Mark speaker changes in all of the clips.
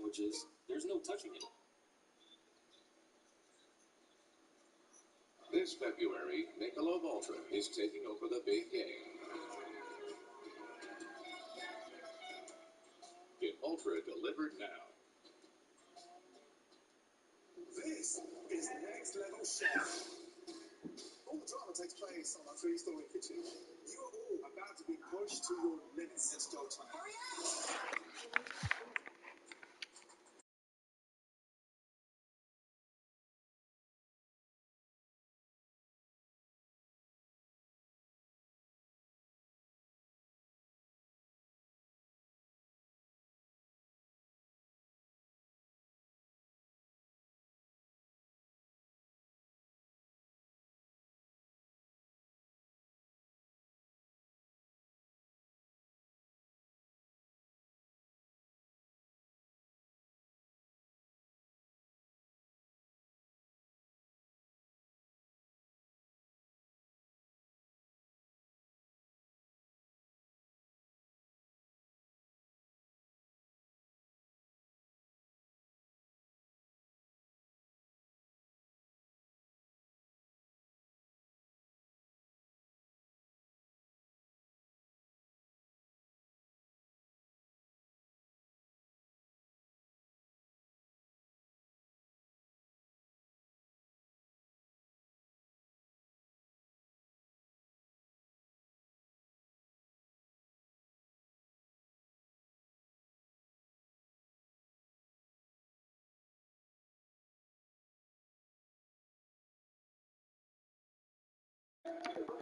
Speaker 1: which is there's no touching it.
Speaker 2: This February, Michelob Ultra is taking over the big game. Get Ultra delivered now.
Speaker 3: This is Next Level Chef. All the drama takes place on a three-story kitchen. You are all about to be pushed to your limits. It's go time. Hurry up!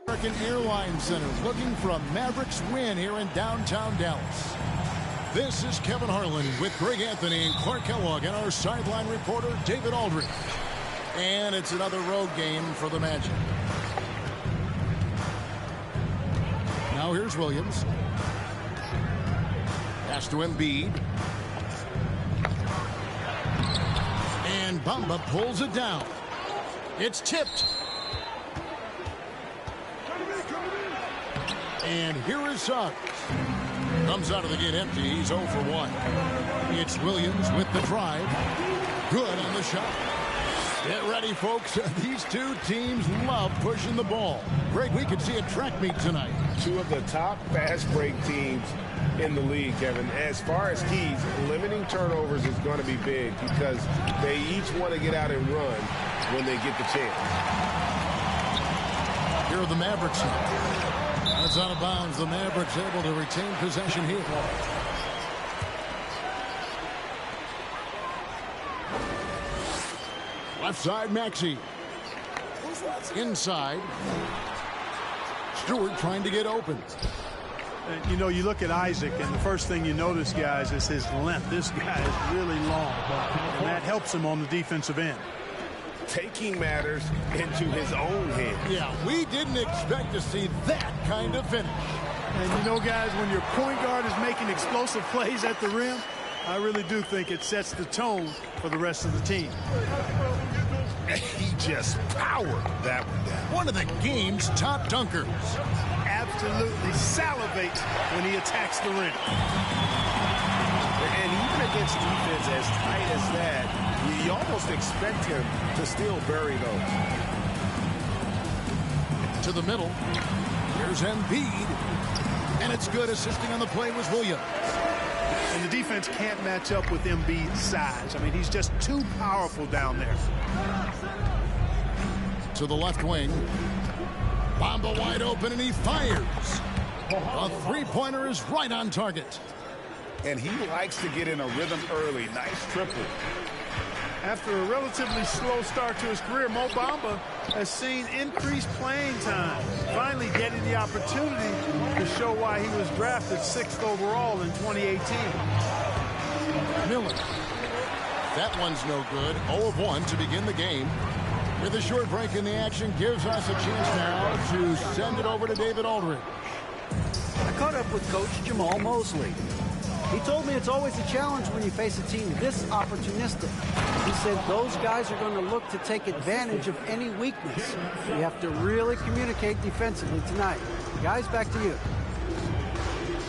Speaker 4: American Airlines Center looking for a Mavericks win here in downtown Dallas. This is Kevin Harlan with Greg Anthony and Clark Kellogg and our sideline reporter David Aldridge. And it's another road game for the Magic. Now here's Williams. Pass to Embiid. And Bamba pulls it down. It's tipped. And here is Suggs. Comes out of the gate empty. He's 0 for 1. It's Williams with the drive. Good on the shot. Get ready, folks. These two teams love pushing the ball. Greg, we could see a track meet tonight.
Speaker 5: Two of the top fast break teams in the league, Kevin. As far as keys, limiting turnovers is going to be big because they each want to get out and run when they get the chance.
Speaker 4: Here are the Mavericks. That's out of bounds. The Mavericks able to retain possession here. Left side, Maxey. Inside. Stewart trying to get open.
Speaker 6: And, you know, you look at Isaac, and the first thing you notice, guys, is his length. This guy is really long, and that helps him on the defensive end.
Speaker 5: Taking matters into his own hands.
Speaker 4: Yeah, we didn't expect to see that kind of finish.
Speaker 6: And, you know, guys, when your point guard is making explosive plays at the rim, I really do think it sets the tone for the rest of the team.
Speaker 5: He just powered that one down.
Speaker 4: One of the game's top dunkers.
Speaker 6: Absolutely salivates when he attacks the rim.
Speaker 5: And even against defense as tight as that, you almost expect him to still bury those.
Speaker 4: To the middle. Here's Embiid. And it's good. Assisting on the play was Williams.
Speaker 6: And the defense can't match up with Embiid's size. I mean, he's just too powerful down there.
Speaker 4: To the left wing. Bamba wide open, and he fires. A three-pointer is right on target.
Speaker 5: And he likes to get in a rhythm early. Nice triple.
Speaker 6: After a relatively slow start to his career, Mo Bamba has seen increased playing time, finally getting the opportunity to show why he was drafted 6th overall in 2018.
Speaker 4: Miller. That one's no good. 0 of 1 to begin the game. With a short break in the action, gives us a chance now to send it over to David Aldridge.
Speaker 7: I caught up with Coach Jamal Mosley. He told me it's always a challenge when you face a team this opportunistic. He said those guys are going to look to take advantage of any weakness. You have to really communicate defensively tonight. Guys, back to you.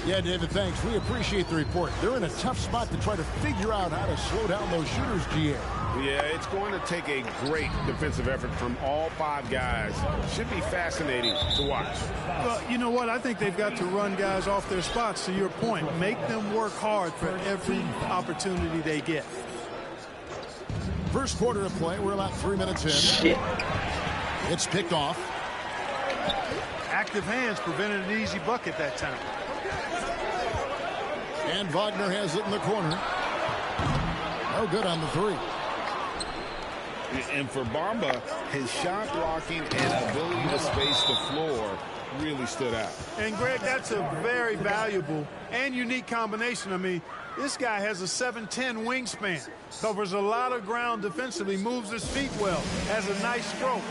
Speaker 4: Yeah, David, thanks. We appreciate the report. They're in a tough spot to try to figure out how to slow down those shooters, GA.
Speaker 5: Yeah, it's going to take a great defensive effort from all 5 guys. Should be fascinating to watch.
Speaker 6: Well, you know what? I think they've got to run guys off their spots, to your point. Make them work hard for every opportunity they get.
Speaker 4: First quarter of play. We're about 3 minutes in.
Speaker 8: Shit.
Speaker 4: It's picked off.
Speaker 6: Active hands prevented an easy bucket that time.
Speaker 4: And Wagner has it in the corner. No good on the 3.
Speaker 5: And for Bamba, his shot blocking and ability to space the floor really stood out.
Speaker 6: And, Greg, that's a very valuable and unique combination. I mean, this guy has a 7'10" wingspan, covers a lot of ground defensively, moves his feet well, has a nice stroke.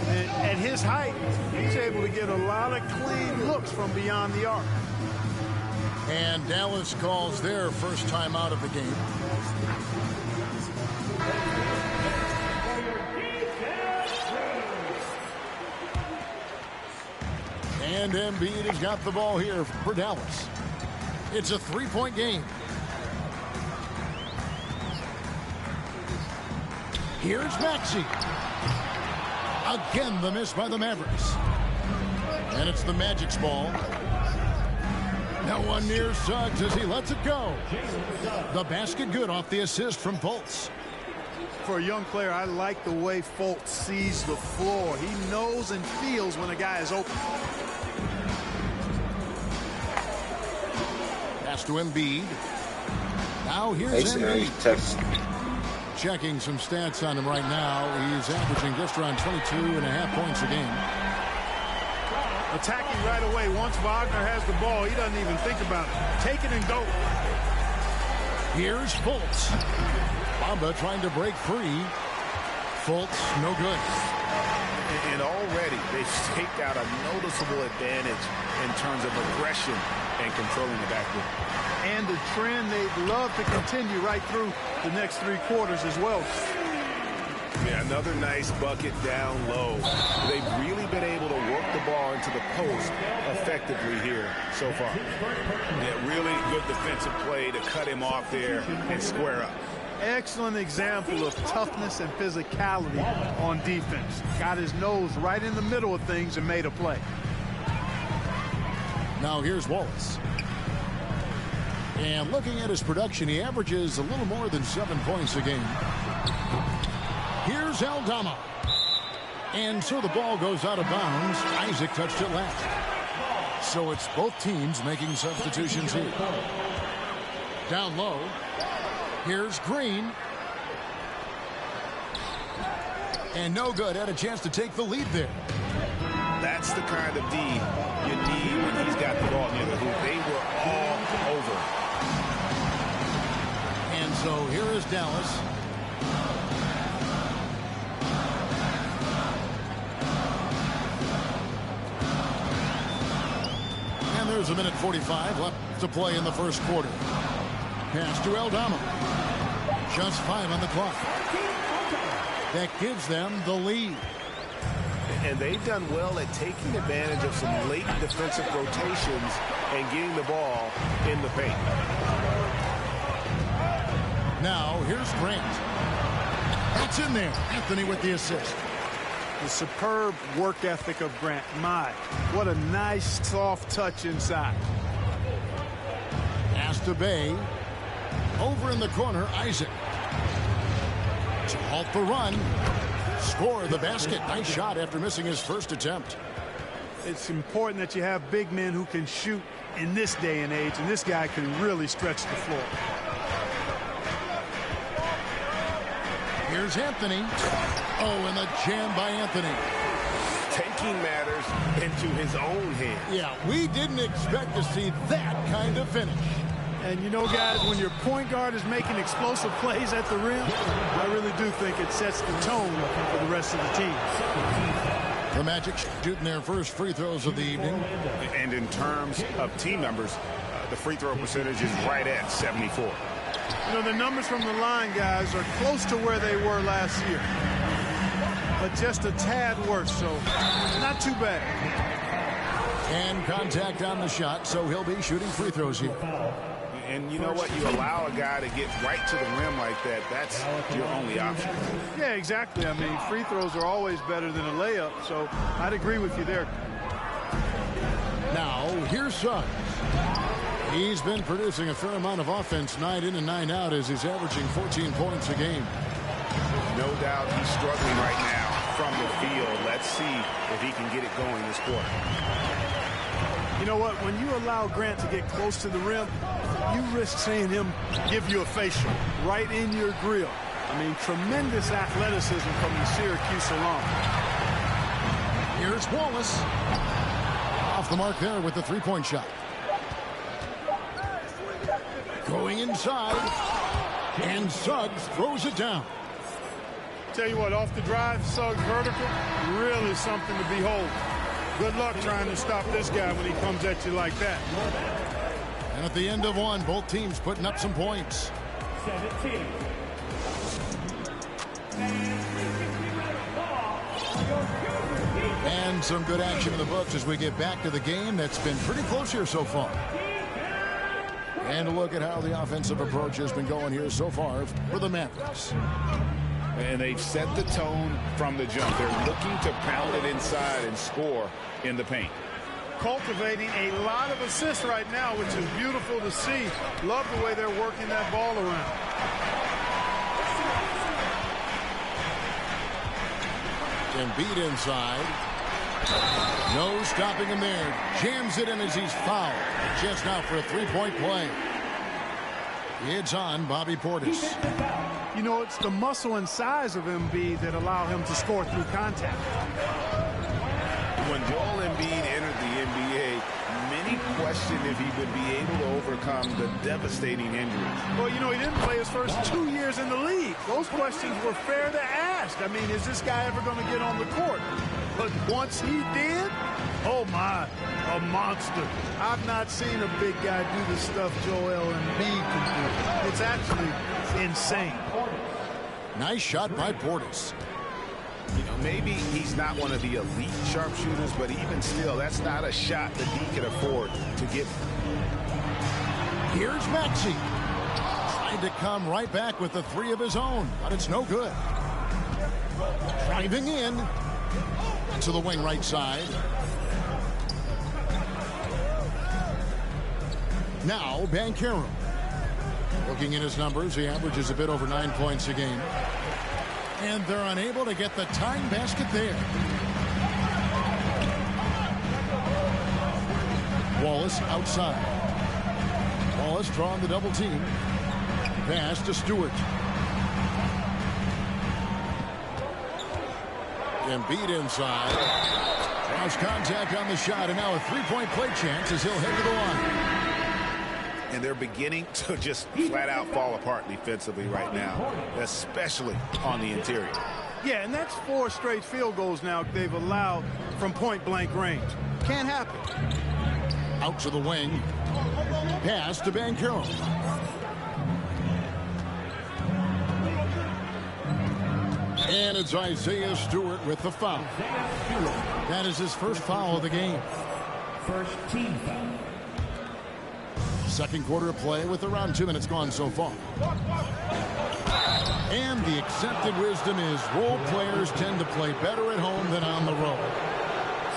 Speaker 6: And at his height, he's able to get a lot of clean looks from beyond the arc.
Speaker 4: And Dallas calls their first time out of the game. And Embiid has got the ball here for Dallas. It's a 3-point game. Here's Maxey. Again, the miss by the Mavericks. And it's the Magic's ball. No one near Suggs as he lets it go. The basket good off the assist from Fultz.
Speaker 6: For a young player, I like the way Fultz sees the floor. He knows and feels when a guy is open.
Speaker 4: Pass to Embiid. Now here's Embiid. Checking some stats on him right now. He's averaging just around 22.5 points a game.
Speaker 6: Attacking right away. Once Wagner has the ball, he doesn't even think about it. Take it and go.
Speaker 4: Here's Fultz. Bamba trying to break free. Fultz, no good.
Speaker 5: And already they've staked out a noticeable advantage in terms of aggression and controlling the backcourt.
Speaker 6: And the trend they'd love to continue right through the next 3 quarters as well.
Speaker 5: Yeah, another nice bucket down low. They've really been able to work the ball into the post effectively here so far. Yeah, really good defensive play to cut him off there and square up.
Speaker 6: Excellent example of toughness and physicality on defense. Got his nose right in the middle of things and made a play.
Speaker 4: Now here's Wallace. And looking at his production, he averages a little more than 7 points a game. Here's Aldama. And so the ball goes out of bounds. Isaac touched it last. So it's both teams making substitutions here. Down low. Here's Green. And no good. Had a chance to take the lead there.
Speaker 5: That's the kind of D you need when he's got the ball near the hoop. They were all over.
Speaker 4: And so here is Dallas. And there's a minute 45 left to play in the first quarter. Pass to Aldama. Just 5 on the clock. That gives them the lead.
Speaker 5: And they've done well at taking advantage of some late defensive rotations and getting the ball in the paint.
Speaker 4: Now here's Grant. That's in there. Anthony with the assist.
Speaker 6: The superb work ethic of Grant. My, what a nice soft touch inside.
Speaker 4: Pass to Bay. Over in the corner, Isaac. To halt the run. Score the basket. Nice shot after missing his first attempt.
Speaker 6: It's important that you have big men who can shoot in this day and age, and this guy can really stretch the floor.
Speaker 4: Here's Anthony. Oh, and the jam by Anthony.
Speaker 5: Taking matters into his own hands.
Speaker 4: Yeah, we didn't expect to see that kind of finish.
Speaker 6: And you know, guys, when your point guard is making explosive plays at the rim, I really do think it sets the tone for the rest of the team.
Speaker 4: The Magic shooting their first free throws of the evening.
Speaker 5: And in terms of team numbers, the free throw percentage is right at 74.
Speaker 6: You know, the numbers from the line, guys, are close to where they were last year. But just a tad worse, so not too bad.
Speaker 4: And contact on the shot, so he'll be shooting free throws here.
Speaker 5: And you know what? You allow a guy to get right to the rim like that. That's your only option.
Speaker 6: Yeah, exactly. I mean, free throws are always better than a layup, so I'd agree with you there.
Speaker 4: Now, here's Suggs. He's been producing a fair amount of offense night in and night out as he's averaging 14 points a game.
Speaker 5: No doubt he's struggling right now from the field. Let's see if he can get it going this quarter.
Speaker 6: You know what? When you allow Grant to get close to the rim, you risk seeing him give you a facial right in your grill. I mean, tremendous athleticism from the Syracuse alum.
Speaker 4: Here's Wallace. Off the mark there with the three-point shot. Going inside. And Suggs throws it down.
Speaker 6: Tell you what, off the drive, Suggs vertical, really something to behold. Good luck trying to stop this guy when he comes at you like that.
Speaker 4: And at the end of one, both teams putting up some points.
Speaker 8: 17.
Speaker 4: And some good action in the books as we get back to the game that's been pretty close here so far. And a look at how the offensive approach has been going here so far for the Mavericks.
Speaker 5: And they've set the tone from the jump. They're looking to pound it inside and score in the paint.
Speaker 6: Cultivating a lot of assists right now, which is beautiful to see. Love the way they're working that ball around.
Speaker 4: Embiid inside. No stopping him there. Jams it in as he's fouled. Just now for a three-point play. It's on Bobby Portis.
Speaker 6: You know, it's the muscle and size of Embiid that allow him to score through contact.
Speaker 5: When Joel Embiid entered the NBA, many questioned if he would be able to overcome the devastating injuries.
Speaker 6: Well, you know, he didn't play his first 2 years in the league. Those questions were fair to ask. I mean, is this guy ever going to get on the court? But once he did, oh my, a monster. I've not seen a big guy do the stuff Joel Embiid can do. It's actually insane.
Speaker 4: Nice shot by Portis.
Speaker 5: You know, maybe he's not one of the elite sharpshooters, but even still, that's not a shot that he can afford to give.
Speaker 4: Here's Maxey. Trying to come right back with the three of his own, but it's no good. Driving in to the wing right side. Now Banchero. Looking at his numbers, he averages a bit over 9 points a game. And they're unable to get the tying basket there. Wallace outside. Wallace drawing the double team. Pass to Stewart. Embiid inside. Cross contact on the shot, and now a three-point play chance as he'll head to the line.
Speaker 5: And they're beginning to just flat out fall apart defensively right now, especially on the interior.
Speaker 6: Yeah, and that's 4 straight field goals now they've allowed from point-blank range. Can't happen.
Speaker 4: Out to the wing. Pass to Banchero. And it's Isaiah Stewart with the foul. That is his first foul of the game.
Speaker 8: First team foul.
Speaker 4: Second quarter of play with around 2 minutes gone so far. And the accepted wisdom is role players tend to play better at home than on the road.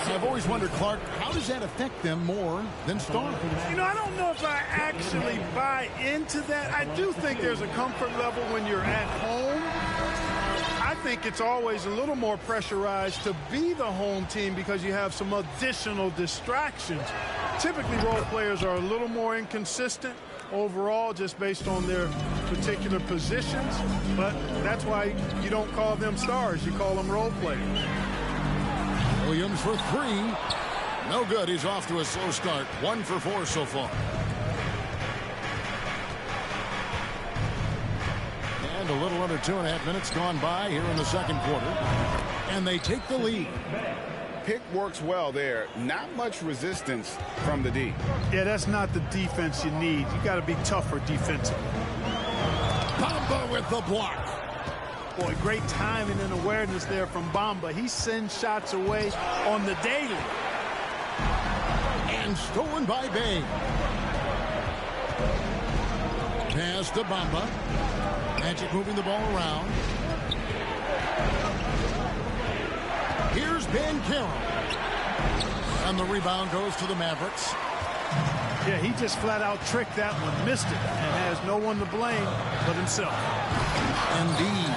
Speaker 4: I've always wondered, Clark, how does that affect them more than stars?
Speaker 6: You know, I don't know if I actually buy into that. I do think there's a comfort level when you're at home. I think it's always a little more pressurized to be the home team because you have some additional distractions. Typically, role players are a little more inconsistent overall just based on their particular positions, but that's why you don't call them stars. You call them role players.
Speaker 4: Williams for three. No good. He's off to a slow start. 1 for 4 so far. And a little under 2.5 minutes gone by here in the second quarter. And they take the lead.
Speaker 5: Pick works well there. Not much resistance from the D.
Speaker 6: Yeah, that's not the defense you need. You got to be tougher defensively.
Speaker 4: Bamba with the block.
Speaker 6: Boy, great timing and awareness there from Bamba. He sends shots away on the daily.
Speaker 4: And stolen by Bay. Pass to Bamba. Magic moving the ball around. Here's Banchero. And the rebound goes to the Mavericks.
Speaker 6: Yeah, he just flat out tricked that one, missed it, and has no one to blame but himself.
Speaker 4: Embiid.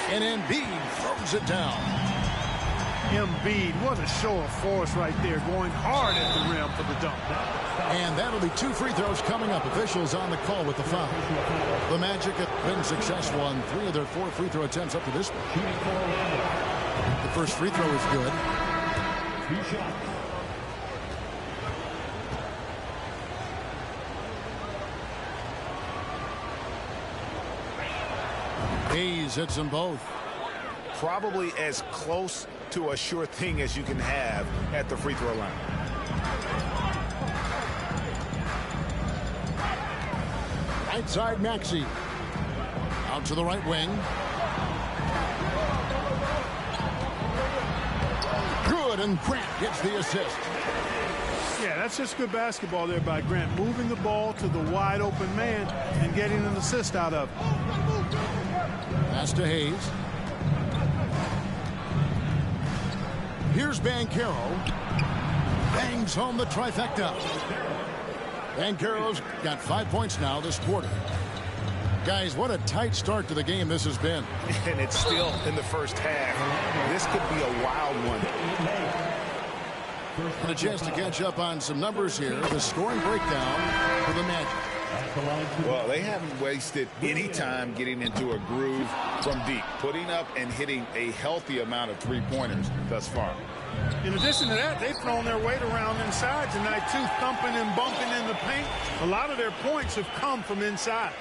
Speaker 4: And Embiid throws it down.
Speaker 6: Embiid, what a show of force right there, going hard at the rim for the dunk.
Speaker 4: And that'll be 2 free throws coming up. Officials on the call with the foul. The Magic have been successful on 3 of their 4 free throw attempts up to this point. The first free throw is good.
Speaker 8: 2 shots.
Speaker 4: Hayes hits them both.
Speaker 5: Probably as close to a sure thing as you can have at the free throw line.
Speaker 4: Right side Maxey. Out to the right wing. Good, and Grant gets the assist.
Speaker 6: Yeah, that's just good basketball there by Grant, moving the ball to the wide open man and getting an assist out of it.
Speaker 4: Pass to Hayes. Here's Banchero. Bangs home the trifecta. Banchero's got 5 points now this quarter. Guys, what a tight start to the game this has been.
Speaker 5: And it's still in the first half. This could be a wild one.
Speaker 4: And a chance to catch up on some numbers here. The scoring breakdown for the Magic.
Speaker 5: Well, they haven't wasted any time getting into a groove from deep, putting up and hitting a healthy amount of three-pointers thus far.
Speaker 6: In addition to that, they've thrown their weight around inside tonight, too, thumping and bumping in the paint. A lot of their points have come from inside.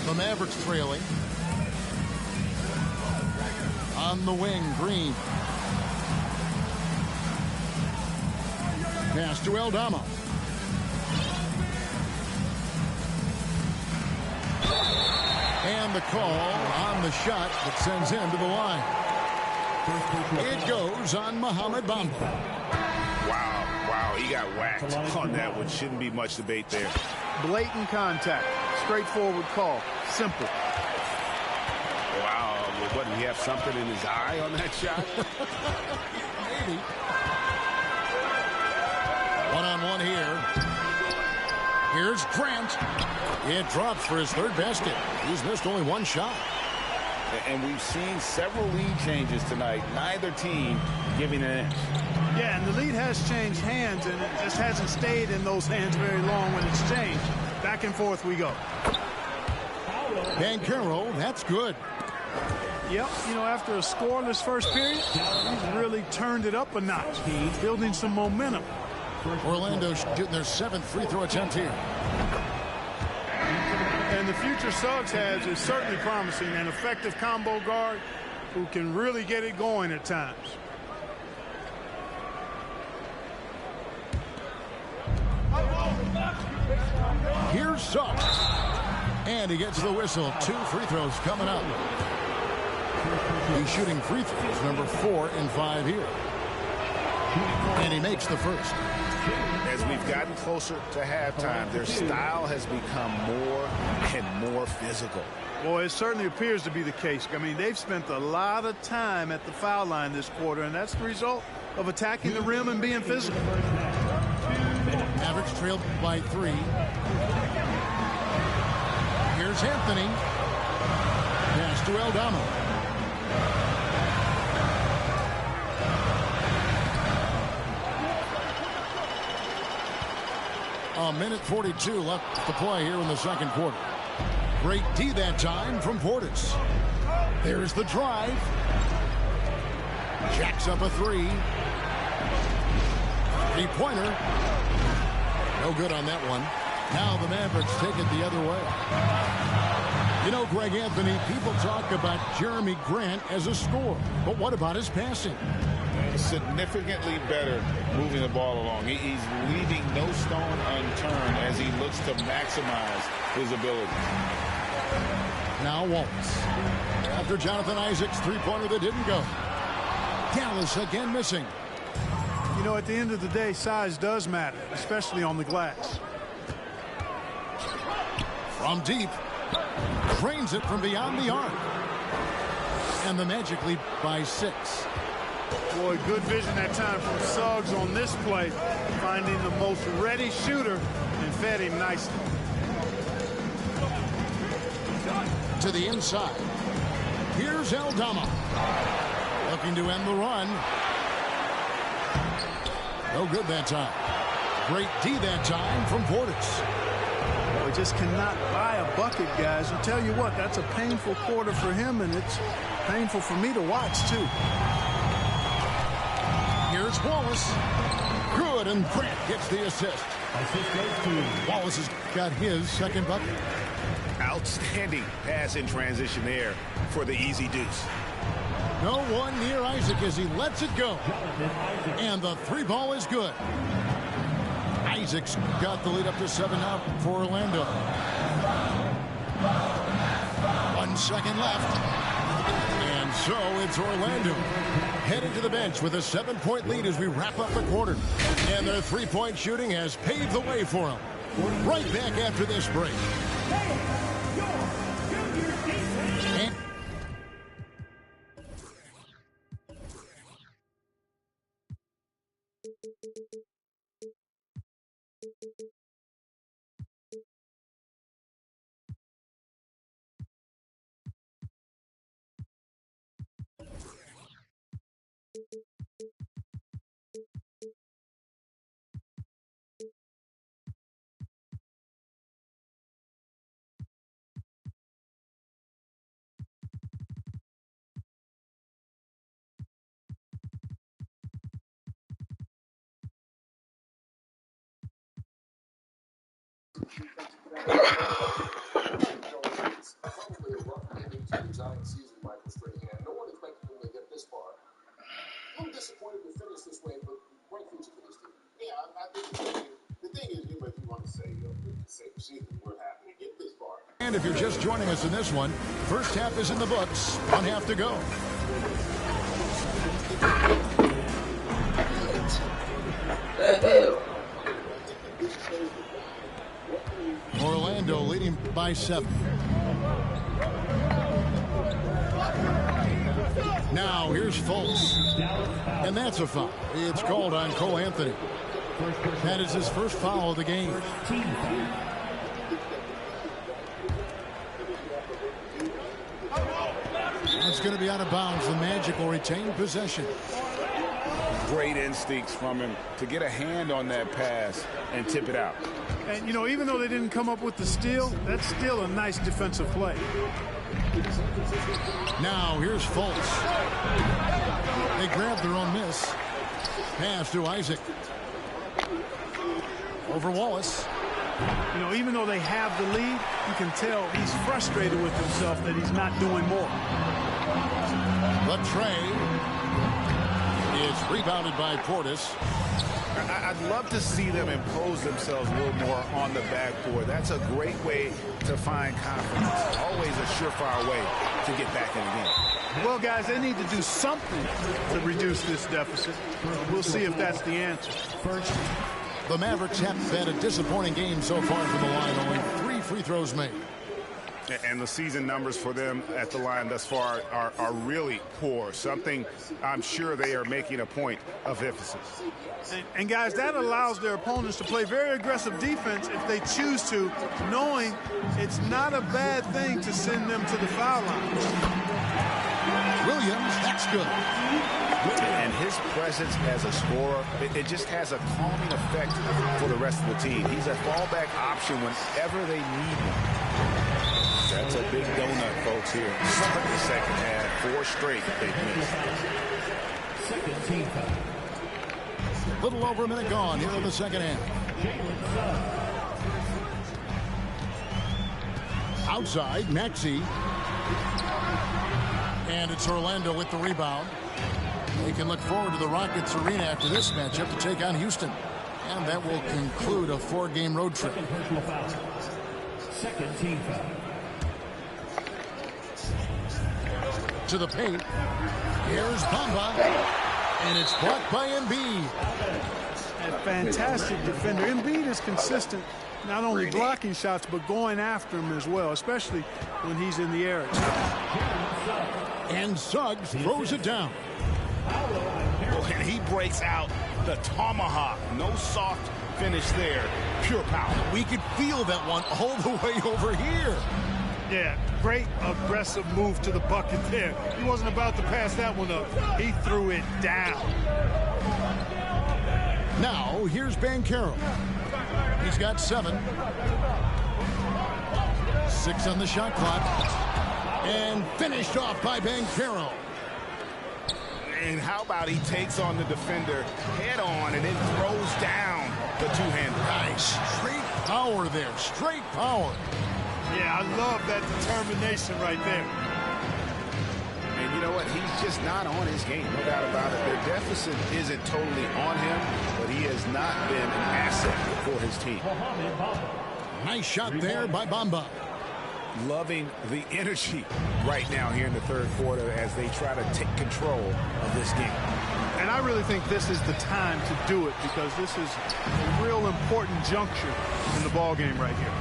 Speaker 4: The Mavericks trailing. On the wing, Green. Pass to Aldama. And the call on the shot that sends him to the line. It goes on Mohamed Bamba.
Speaker 5: Wow, he got whacked on that one. Shouldn't be much debate there.
Speaker 6: Blatant contact. Straightforward call. Simple.
Speaker 5: Wow, what, did he have something in his eye on that shot?
Speaker 4: Maybe. One-on-one here. Here's Grant. It drops for his third basket. He's missed only one shot.
Speaker 5: And we've seen several lead changes tonight. Neither team giving an inch.
Speaker 6: Yeah, and the lead has changed hands, and it just hasn't stayed in those hands very long when it's changed. Back and forth we go.
Speaker 4: Banchero, that's good.
Speaker 6: Yep, you know, after a scoreless first period, he's really turned it up a notch. He's building some momentum.
Speaker 4: Orlando shooting their 7th free throw attempt here.
Speaker 6: And the future Suggs has is certainly promising, an effective combo guard who can really get it going at times.
Speaker 4: Here's Suggs. And he gets the whistle. 2 free throws coming up. He's shooting free throws, number 4 and 5 here. And he makes the first.
Speaker 5: As we've gotten closer to halftime, their style has become more and more physical.
Speaker 6: Boy, it certainly appears to be the case. I mean, they've spent a lot of time at the foul line this quarter, and that's the result of attacking the rim and being physical.
Speaker 4: Mavericks trailed by 3. Here's Anthony. Pass to Aldama. A minute 42 left to play here in the second quarter. Great D that time from Portis. There's the drive. Jacks up a 3. Three-pointer. No good on that one. Now the Mavericks take it the other way. You know, Greg Anthony, people talk about Jeremy Grant as a scorer. But what about his passing?
Speaker 5: Significantly better moving the ball along. He's leaving no stone unturned as he looks to maximize his ability.
Speaker 4: Now Waltz. After Jonathan Isaac's three-pointer that didn't go. Dallas again missing.
Speaker 6: You know, at the end of the day, size does matter, especially on the glass.
Speaker 4: From deep, drains it from beyond the arc. And the Magic lead by 6.
Speaker 6: Boy, good vision that time from Suggs on this play, finding the most ready shooter and fed him nicely.
Speaker 4: To the inside. Here's Aldama. Looking to end the run. No good that time. Great D that time from Portis.
Speaker 6: We just cannot buy a bucket, guys. I'll tell you what, that's a painful quarter for him, and it's painful for me to watch, too.
Speaker 4: Here's Wallace. Good, and Grant gets the assist. Wallace has got his second bucket.
Speaker 5: Outstanding pass in transition there for the easy deuce.
Speaker 4: No one near Isaac as he lets it go. And the 3 ball is good. Isaac's got the lead up to 7 now for Orlando. 1 second left. And so it's Orlando headed to the bench with a 7-point lead as we wrap up the quarter. And their 3-point shooting has paved the way for them. Right back after this break. And
Speaker 2: Probably a rough ending to the Giants season, Michael Strahan. No one expected them to get this far. A little disappointed to finish this way, but bright future for this team. Yeah, I think the thing is, if you want to say, say season, we're happy to get this far.
Speaker 4: And if you're just joining us in this one, first half is in the books. 1 half to go. Orlando leading by 7. Now here's Fultz. And that's a foul. It's called on Cole Anthony. That is his first foul of the game. It's going to be out of bounds. The Magic will retain possession.
Speaker 5: Great instincts from him to get a hand on that pass and tip it out.
Speaker 6: And, you know, even though they didn't come up with the steal, that's still a nice defensive play.
Speaker 4: Now here's Fultz. They grabbed their own miss. Pass to Isaac. Over Wallace.
Speaker 6: You know, even though they have the lead, you can tell he's frustrated with himself that he's not doing more.
Speaker 4: The tray is rebounded by Portis.
Speaker 5: I'd love to see them impose themselves a little more on the backboard. That's a great way to find confidence. Always a surefire way to get back in the game.
Speaker 6: Well, guys, they need to do something to reduce this deficit. We'll see if that's the answer.
Speaker 4: First, the Mavericks have had a disappointing game so far from the line. Only 3 free throws made.
Speaker 5: And the season numbers for them at the line thus far are really poor. Something I'm sure they are making a point of emphasis.
Speaker 6: And guys, that allows their opponents to play very aggressive defense if they choose to, knowing it's not a bad thing to send them to the foul line.
Speaker 4: Williams, that's good.
Speaker 5: And his presence as a scorer, it just has a calming effect for the rest of the team. He's a fallback option whenever they need him. That's a big donut, folks, here. Start the second half. 4 straight they've missed.
Speaker 8: Second team foul.
Speaker 4: Little over a minute gone here in the second half. Outside, Maxey. And it's Orlando with the rebound. They can look forward to the Rockets Arena after this matchup to take on Houston. And that will conclude a 4-game road trip.
Speaker 8: Second team foul.
Speaker 4: To the paint. Here's Bamba. And it's blocked by Embiid.
Speaker 6: A fantastic defender. Embiid is consistent, not only blocking shots, but going after them as well, especially when he's in the area.
Speaker 4: And Suggs throws it down.
Speaker 5: Oh, and he breaks out the tomahawk. No soft finish there. Pure power.
Speaker 4: We could feel that one all the way over here.
Speaker 6: Yeah, great aggressive move to the bucket there. He wasn't about to pass that one up. He threw it down.
Speaker 4: Now, here's Banchero. He's got 7. 6 on the shot clock. And finished off by Banchero.
Speaker 5: And how about he takes on the defender head on and then throws down the two-hander.
Speaker 4: Nice. Straight power there. Straight power.
Speaker 6: Yeah, I love that determination right there.
Speaker 5: And you know what? He's just not on his game. No doubt about it. The deficit isn't totally on him, but he has not been an asset for his team.
Speaker 4: Nice shot there by Bamba.
Speaker 5: Loving the energy right now here in the third quarter as they try to take control of this game.
Speaker 6: And I really think this is the time to do it because this is a real important juncture in the ball game right here.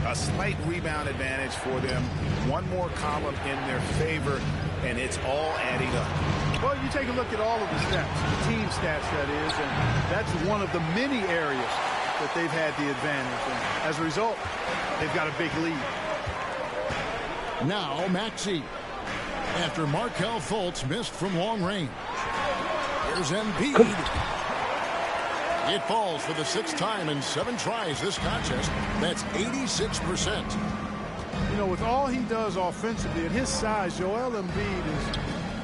Speaker 5: A slight rebound advantage for them. One more column in their favor, and it's all adding up.
Speaker 6: Well, you take a look at all of the stats, the team stats that is, and that's one of the many areas that they've had the advantage. And as a result, they've got a big lead.
Speaker 4: Now Maxey. After Markelle Fultz missed from long range. Here's Embiid. It falls for the 6th time in 7 tries this contest. That's 86%.
Speaker 6: You know, with all he does offensively, at his size, Joel Embiid is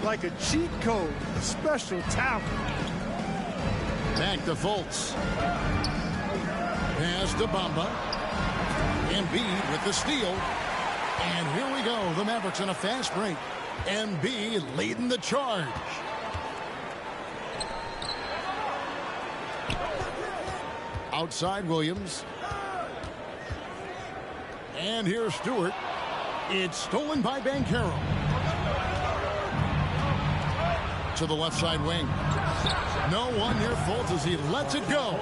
Speaker 6: like a cheat code, a special talent.
Speaker 4: Back to Fultz. Pass to Bamba. Embiid with the steal. And here we go. The Mavericks on a fast break. Embiid leading the charge. Outside Williams. And here's Stewart. It's stolen by Banchero. To the left side wing. No one near Fultz as he lets it go.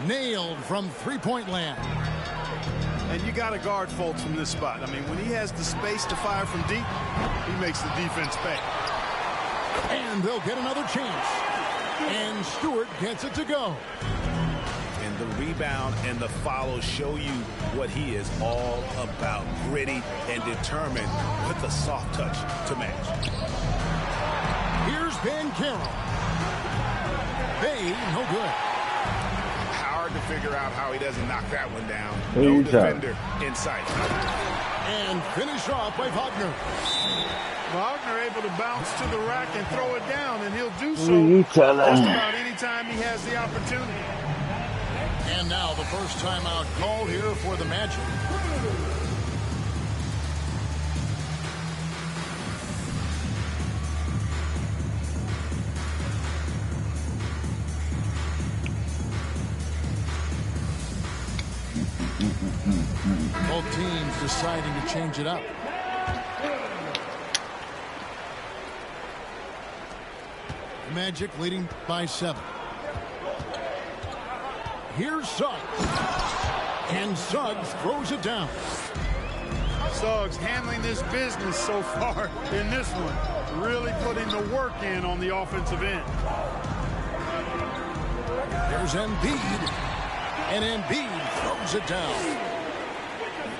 Speaker 4: Nailed from three-point land.
Speaker 6: And you got to guard Fultz from this spot. I mean, when he has the space to fire from deep, he makes the defense pay.
Speaker 4: And they'll get another chance. And Stewart gets it to go.
Speaker 5: And the rebound and the follow show you what he is all about. Gritty and determined with a soft touch to match.
Speaker 4: Here's Banchero. Bay, no good.
Speaker 5: Hard to figure out how he doesn't knock that one down. No defender in sight.
Speaker 4: And finish off by Wagner.
Speaker 6: Wagner able to bounce to the rack and throw it down, and he'll do so just about any time he has the opportunity.
Speaker 4: And now the first timeout called here for the Magic. Both teams deciding to change it up. Magic leading by 7. Here's Suggs. And Suggs throws it down.
Speaker 6: Suggs handling this business so far in this one. Really putting the work in on the offensive end.
Speaker 4: There's Embiid. And Embiid throws it down.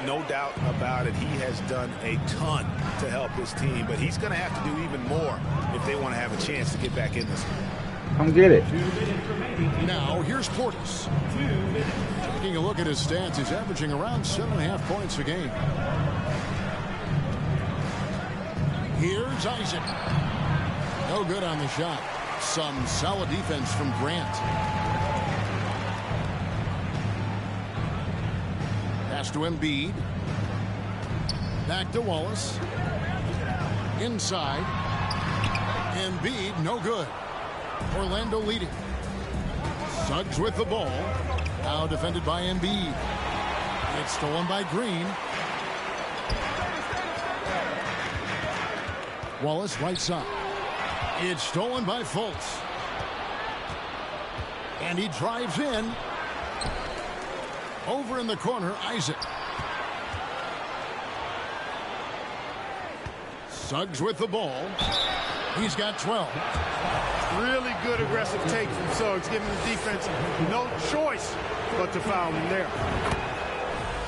Speaker 5: No doubt about it. He has done a ton to help his team, but he's going to have to do even more if they want to have a chance to get back in this one.
Speaker 9: Come get it.
Speaker 4: Now, here's Portis. Taking a look at his stats, he's averaging around 7.5 points a game. Here's Isaac. No good on the shot. Some solid defense from Grant. Pass to Embiid. Back to Wallace. Inside. Embiid, no good. Orlando leading. Suggs with the ball. Now defended by Embiid. It's stolen by Green. Wallace right side. It's stolen by Fultz. And he drives in. Over in the corner, Isaac. Suggs with the ball. He's got 12.
Speaker 6: Really good aggressive take from Suggs, giving the defense no choice but to foul him there.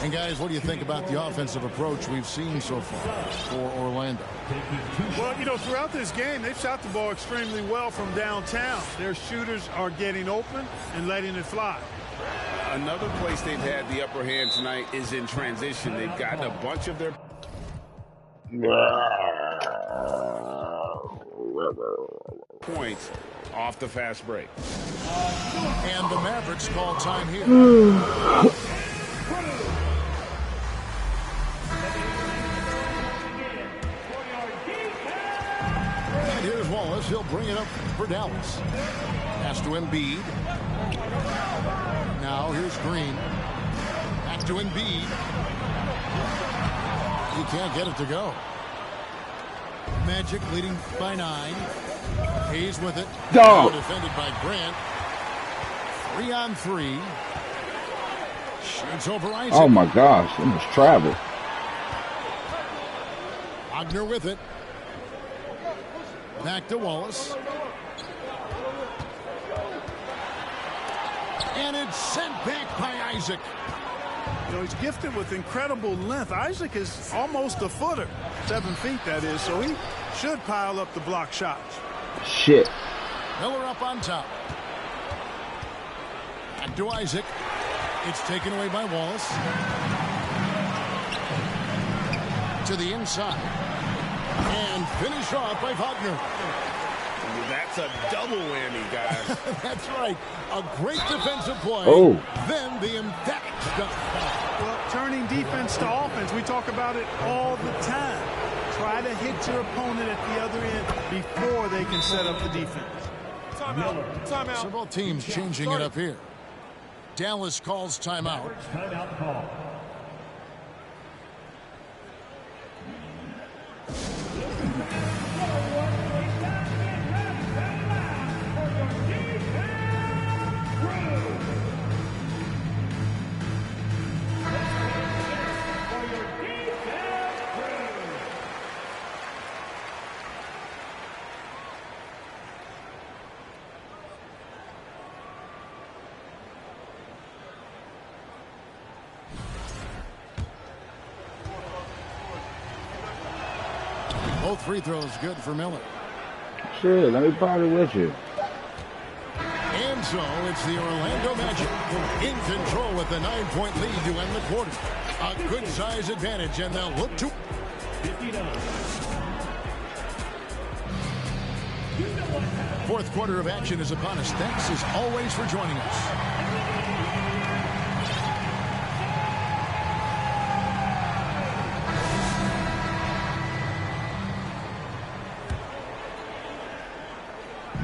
Speaker 4: And guys, what do you think about the offensive approach we've seen so far for Orlando?
Speaker 6: Well, you know, throughout this game, they've shot the ball extremely well from downtown. Their shooters are getting open and letting it fly.
Speaker 5: Another place they've had the upper hand tonight is in transition. They've gotten a bunch of their points off the fast break.
Speaker 4: And the Mavericks call time here. And here's Wallace. He'll bring it up for Dallas. Pass to Embiid. Now here's Green. Back to Embiid. He can't get it to go. Magic leading by 9. Hayes with it. Now defended by Grant. 3-on-3. Shoots over Isaac.
Speaker 9: Oh my gosh, it was travel.
Speaker 4: Wagner with it. Back to Wallace. And it's sent back by Isaac.
Speaker 6: You know, he's gifted with incredible length. Isaac is almost a footer. 7 feet, that is, so he should pile up the block shots.
Speaker 9: Shit.
Speaker 4: Miller up on top. Back to Isaac. It's taken away by Wallace. To the inside. And finished off by Wagner.
Speaker 5: That's a double whammy, guys.
Speaker 4: That's right. A great defensive play.
Speaker 9: Oh.
Speaker 4: Then the emphatic stuff.
Speaker 6: Well, turning defense to offense, we talk about it all the time. Try to hit your opponent at the other end before they can set up the defense.
Speaker 3: Timeout. Timeout.
Speaker 4: So both teams changing it up here. Dallas calls timeout.
Speaker 8: Timeout call.
Speaker 4: Both free throws good for Miller.
Speaker 9: Shit, let me party with you.
Speaker 4: And so it's the Orlando Magic in control with the 9-point lead to end the quarter. A good size advantage, and they'll look to.
Speaker 8: 59.
Speaker 4: Fourth quarter of action is upon us. Thanks as always for joining us.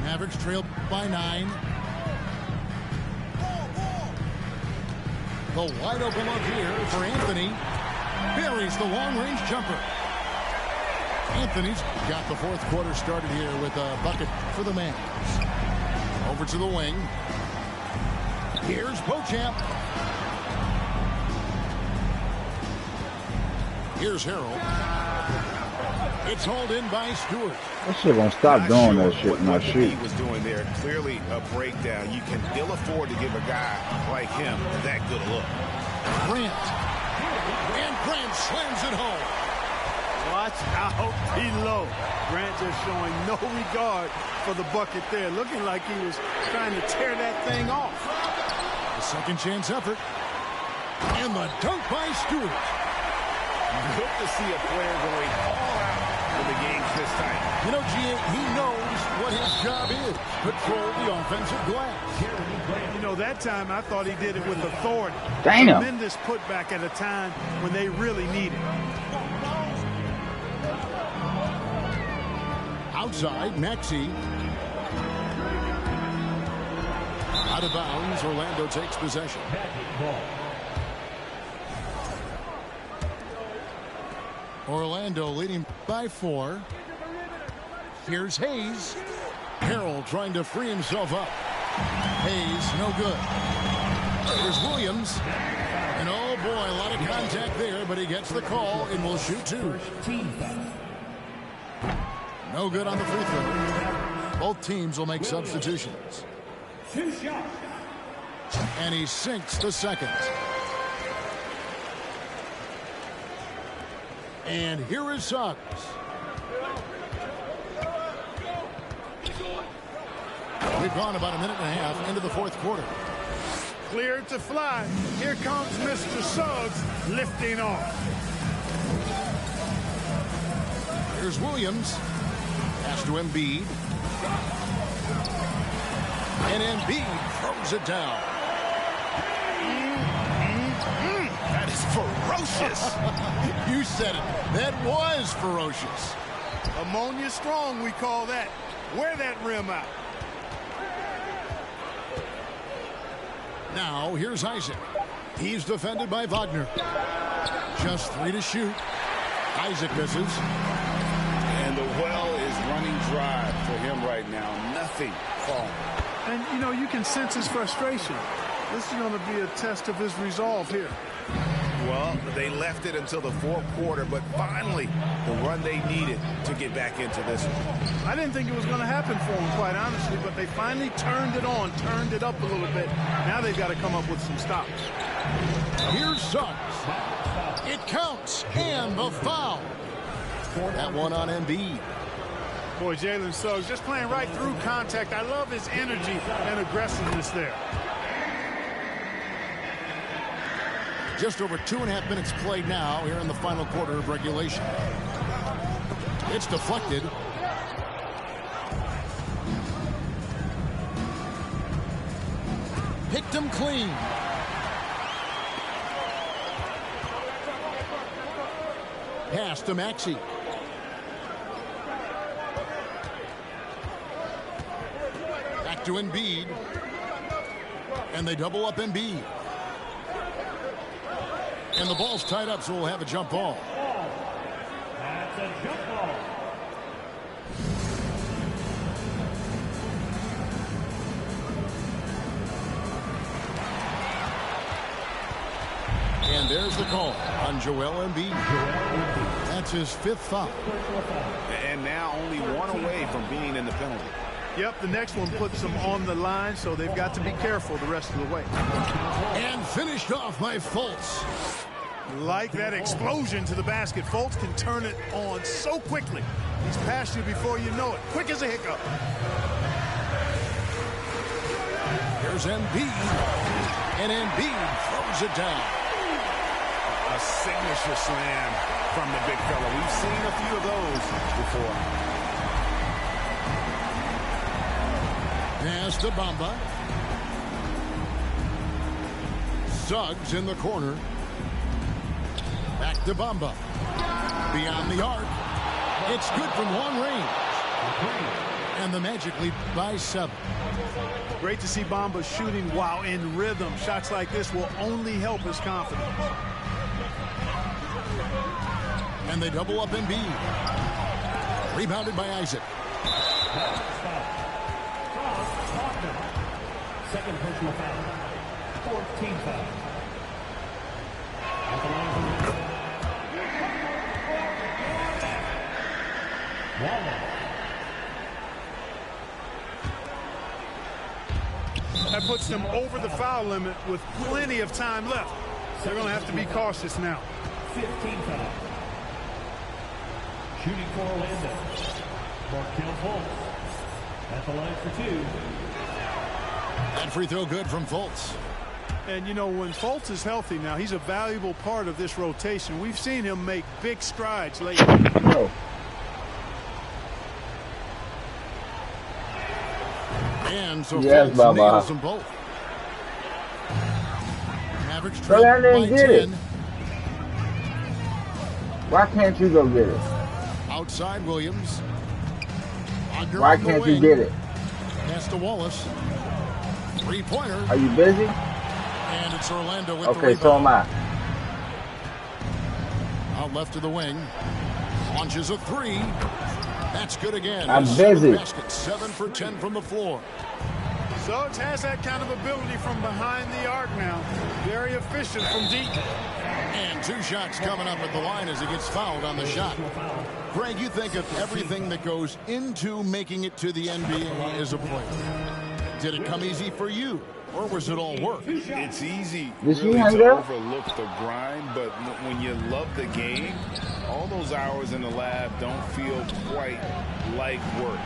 Speaker 4: Mavericks trail by 9. The wide open look here for Anthony. Buries the long-range jumper. Anthony's got the fourth quarter started here with a bucket for the Mavs. Over to the wing. Here's Beauchamp. Here's Harrell. It's hauled in by Stewart.
Speaker 9: That shit won't stop doing that shit when I
Speaker 5: What
Speaker 9: shoot.
Speaker 5: he was doing there, clearly a breakdown. You can ill afford to give a guy like him that good a look.
Speaker 4: Grant. And Grant slams it home.
Speaker 6: Watch out below. Grant just showing no regard for the bucket there. Looking like he was trying to tear that thing off.
Speaker 4: A second chance effort. And the dunk by Stewart.
Speaker 5: Good to see a player going all out when the game's this tight.
Speaker 4: You know, he knows what his job is. Control the offensive glass.
Speaker 6: You know, that time I thought he did it with authority.
Speaker 9: Damn.
Speaker 6: Tremendous putback at a time when they really need it.
Speaker 4: Outside, Maxey. Out of bounds, Orlando takes possession. Orlando leading by 4. Here's Hayes. Harrell trying to free himself up. Hayes, no good. Here's Williams. And oh boy, a lot of contact there, but he gets the call and will shoot two. No good on the free throw. Both teams will make substitutions. And he sinks the second. And here is Suggs. We've gone about a minute and a half into the fourth quarter.
Speaker 6: Cleared to fly. Here comes Mr. Suggs lifting off.
Speaker 4: Here's Williams. Pass to Embiid. And Embiid throws it down.
Speaker 5: That is ferocious.
Speaker 4: You said it. That was ferocious.
Speaker 6: Ammonia strong, we call that. Wear that rim out.
Speaker 4: Now, here's Isaac. He's defended by Wagner. Just 3 to shoot. Isaac misses.
Speaker 5: And the well is running dry for him right now. Nothing falling.
Speaker 6: And, you know, you can sense his frustration. This is going to be a test of his resolve here.
Speaker 5: Well, they left it until the fourth quarter, but finally the run they needed to get back into this one.
Speaker 6: I didn't think it was going to happen for them, quite honestly, but they finally turned it on, turned it up a little bit. Now they've got to come up with some stops.
Speaker 4: Here's Suggs. It counts, and the foul. That one on Embiid.
Speaker 6: Boy, Jalen Suggs just playing right through contact. I love his energy and aggressiveness there.
Speaker 4: Just over 2.5 minutes played now here in the final quarter of regulation. It's deflected. Picked him clean. Pass to Maxey. Back to Embiid. And they double up Embiid. And the ball's tied up, so we'll have a jump ball.
Speaker 8: That's a jump ball.
Speaker 4: And there's the call on Joel Embiid. That's his 5th foul.
Speaker 5: And now only one away from being in the penalty.
Speaker 6: Yep, the next one puts them on the line, so they've got to be careful the rest of the way.
Speaker 4: And finished off by Fultz.
Speaker 6: Like that explosion to the basket. Fultz can turn it on so quickly. He's past you before you know it. Quick as a hiccup.
Speaker 4: Here's Embiid. And Embiid throws it down.
Speaker 5: A signature slam from the big fella. We've seen a few of those before.
Speaker 4: Pass to Bamba. Suggs in the corner. Back to Bamba. Beyond the arc. It's good from long range. And the Magic lead by 7.
Speaker 6: Great to see Bamba shooting while in rhythm. Shots like this will only help his confidence.
Speaker 4: And they double up Embiid. Rebounded by Isaac.
Speaker 8: Second personal foul. 14 foul. At the line from
Speaker 6: That puts them over the foul limit with plenty of time left. They're going to have to be cautious now.
Speaker 8: 15 foul. Shooting for Orlando. Markelle Fultz at the line for 2.
Speaker 4: That free throw good from Fultz.
Speaker 6: And, you know, when Fultz is healthy now, he's a valuable part of this rotation. We've seen him make big strides lately.
Speaker 9: No.
Speaker 4: And so
Speaker 9: Yes,
Speaker 4: Fultz
Speaker 9: Baba.
Speaker 4: nails them both. Mavericks
Speaker 9: So that
Speaker 4: trail
Speaker 9: didn't
Speaker 4: by
Speaker 9: get
Speaker 4: 10.
Speaker 9: it. Why can't you go get it?
Speaker 4: Outside Williams. Wagner
Speaker 9: Why
Speaker 4: on the
Speaker 9: can't you
Speaker 4: wing.
Speaker 9: get it?
Speaker 4: Pass to Wallace. Three-pointer.
Speaker 9: Are you busy?
Speaker 4: And it's Orlando with the
Speaker 9: Okay,
Speaker 4: rebound.
Speaker 9: so am I.
Speaker 4: Out left to the wing. Launches a 3. That's good again.
Speaker 9: I'm busy.
Speaker 4: Basket, 7 for 10 from the floor.
Speaker 6: Suggs has that kind of ability from behind the arc now. Very efficient from deep.
Speaker 4: And 2 shots coming up at the line as he gets fouled on the shot. Greg, you think of everything that goes into making it to the NBA as a player. Did it come easy for you, or was it all work?
Speaker 5: It's easy
Speaker 9: Did she
Speaker 5: really
Speaker 9: hang
Speaker 5: to
Speaker 9: up?
Speaker 5: overlook the grind, but when you love the game, all those hours in the lab don't feel quite like work.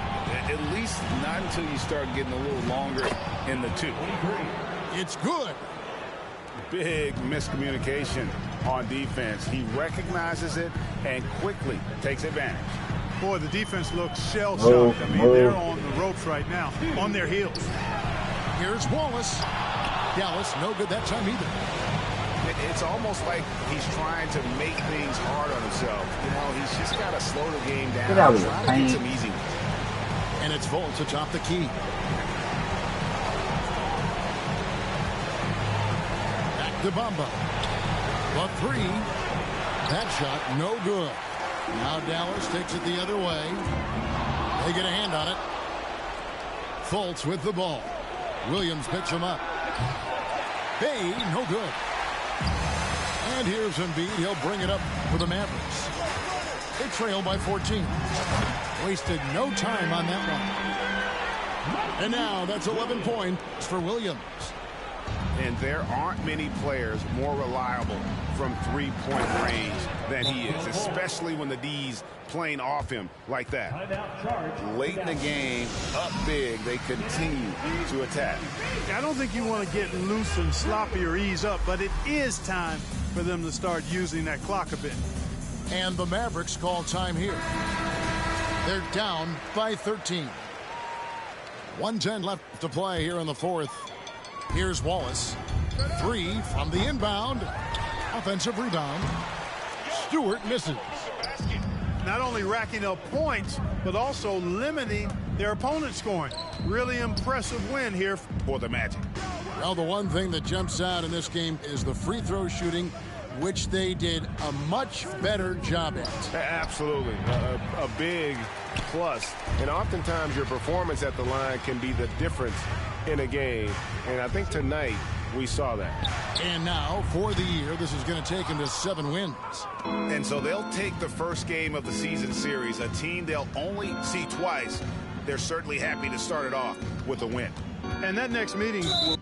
Speaker 5: At least not until you start getting a little longer in the 2.
Speaker 4: It's good.
Speaker 5: Big miscommunication on defense. He recognizes it and quickly takes advantage.
Speaker 6: Boy, the defense looks shell-shocked. I mean, they're on the ropes right now, on their heels.
Speaker 4: Here's Wallace. Dallas, no good that time either.
Speaker 5: It's almost like he's trying to make things hard on himself. You know, he's just got to slow the game down.
Speaker 9: Get out of
Speaker 5: Try to
Speaker 9: here.
Speaker 5: get some easy ones.
Speaker 4: And it's Fultz atop the key. Back to Bamba. The 3. That shot, no good. Now Dallas takes it the other way. They get a hand on it. Fultz with the ball. Williams picks him up. Hey, no good. And here's Embiid. He'll bring it up for the Mavericks. They trail by 14. Wasted no time on that one. And now that's 11 points for Williams.
Speaker 5: And there aren't many players more reliable from three-point range than he is, especially when the D's playing off him like that. Late in the game, up big, they continue to attack.
Speaker 6: I don't think you want to get loose and sloppy or ease up, but it is time for them to start using that clock a bit.
Speaker 4: And the Mavericks call time here. They're down by 13. 1:10 left to play here in the 4th. Here's Wallace. 3 from the inbound. Offensive rebound. Stewart misses.
Speaker 6: Not only racking up points, but also limiting their opponent's scoring. Really impressive win here
Speaker 5: for the Magic.
Speaker 4: Well, the one thing that jumps out in this game is the free throw shooting, which they did a much better job at.
Speaker 5: Absolutely. A big plus.
Speaker 10: And oftentimes your performance at the line can be the difference in a game. And I think tonight we saw that.
Speaker 4: And now, for the year, this is going to take them to 7 wins.
Speaker 5: And so they'll take the first game of the season series, a team they'll only see twice. They're certainly happy to start it off with a win.
Speaker 6: And that next meeting will